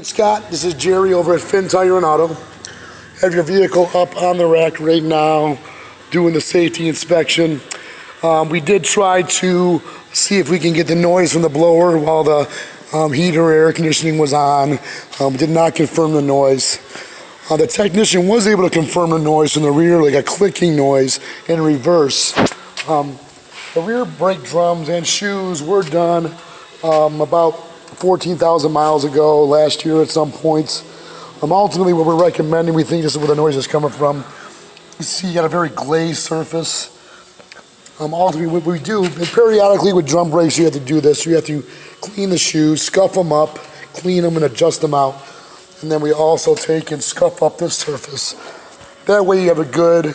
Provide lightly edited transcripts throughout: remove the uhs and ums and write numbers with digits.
Scott, this is Jerry over at Finn Tire and Auto. Have your vehicle up on the rack right now doing the safety inspection. We did try to see if we can get the noise from the blower while the heater or air conditioning was on. We did not confirm the noise. The technician was able to confirm the noise from the rear, like a clicking noise in reverse. The rear brake drums and shoes were done about 14,000 miles ago, last year at some points. Ultimately, what we're recommending, we think this is where the noise is coming from. You see, you got a very glazed surface. Ultimately, what we do, and periodically with drum brakes, you have to do this. You have to clean the shoes, scuff them up, clean them, and adjust them out. And then we also take and scuff up this surface. That way, you have a good,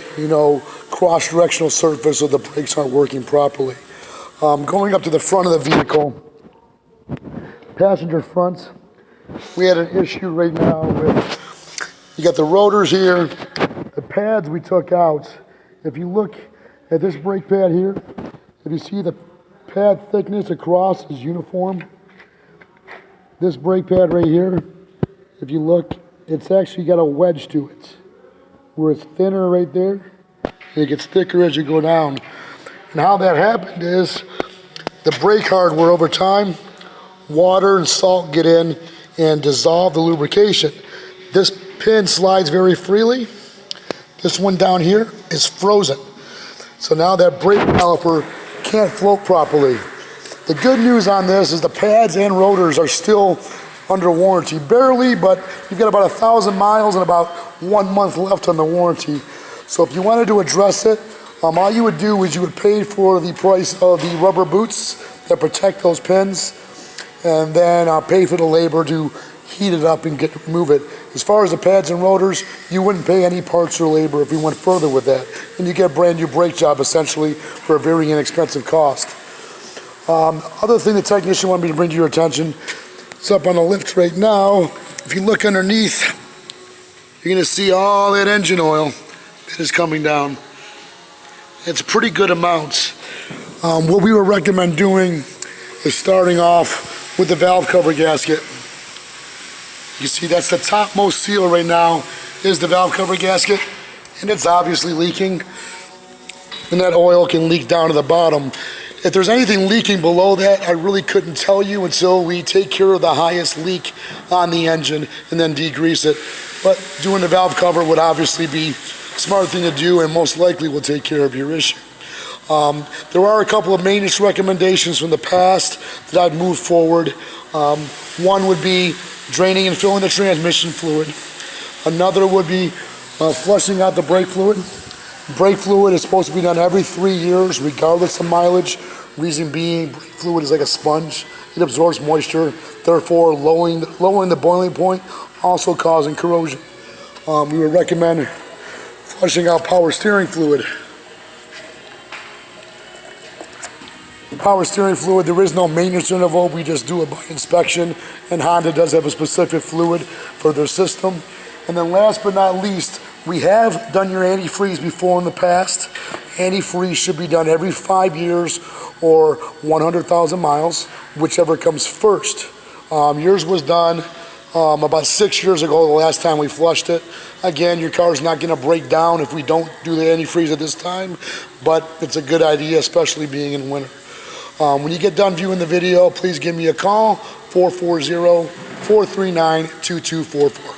cross-directional surface so the brakes aren't working properly. Going up to the front of the vehicle, passenger front, we had an issue right now with, you got the rotors here, the pads we took out. If you look at this brake pad here, if you see the pad thickness across is uniform. This brake pad right here, if you look, it's actually got a wedge to it, where it's thinner right there, and it gets thicker as you go down. And how that happened is, the brake hardware over time, water and salt get in and dissolve the lubrication. This pin slides very freely. This one down here is frozen. So now that brake caliper can't float properly. The good news on this is the pads and rotors are still under warranty. Barely, but you've got about 1,000 miles and about 1 month left on the warranty. So if you wanted to address it, all you would do is you would pay for the price of the rubber boots that protect those pins, and then pay for the labor to heat it up and remove it. As far as the pads and rotors, you wouldn't pay any parts or labor if we went further with that. And you get a brand new brake job essentially for a very inexpensive cost. Other thing the technician wanted me to bring to your attention, it's up on the lift right now. If you look underneath, you're gonna see all that engine oil that is coming down. It's a pretty good amount. What we would recommend doing is starting off with the valve cover gasket. You see that's the topmost seal right now is the valve cover gasket, and it's obviously leaking, and that oil can leak down to the bottom. If there's anything leaking below that, I really couldn't tell you until we take care of the highest leak on the engine and then degrease it. But doing the valve cover would obviously be a smart thing to do and most likely will take care of your issue. There are a couple of maintenance recommendations from the past that I'd move forward. One would be draining and filling the transmission fluid. Another would be flushing out the brake fluid. Brake fluid is supposed to be done every 3 years, regardless of mileage. Reason being, brake fluid is like a sponge. It absorbs moisture, therefore lowering the boiling point, also causing corrosion. We would recommend flushing out power steering fluid. Power steering fluid, there is no maintenance interval, we just do it by inspection, and Honda does have a specific fluid for their system. And then last but not least, we have done your antifreeze before in the past. Antifreeze should be done every 5 years or 100,000 miles, whichever comes first. Yours was done about 6 years ago, the last time we flushed it. Again, your car's not gonna break down if we don't do the antifreeze at this time, but it's a good idea, especially being in winter. When you get done viewing the video, please give me a call, 440-439-2244.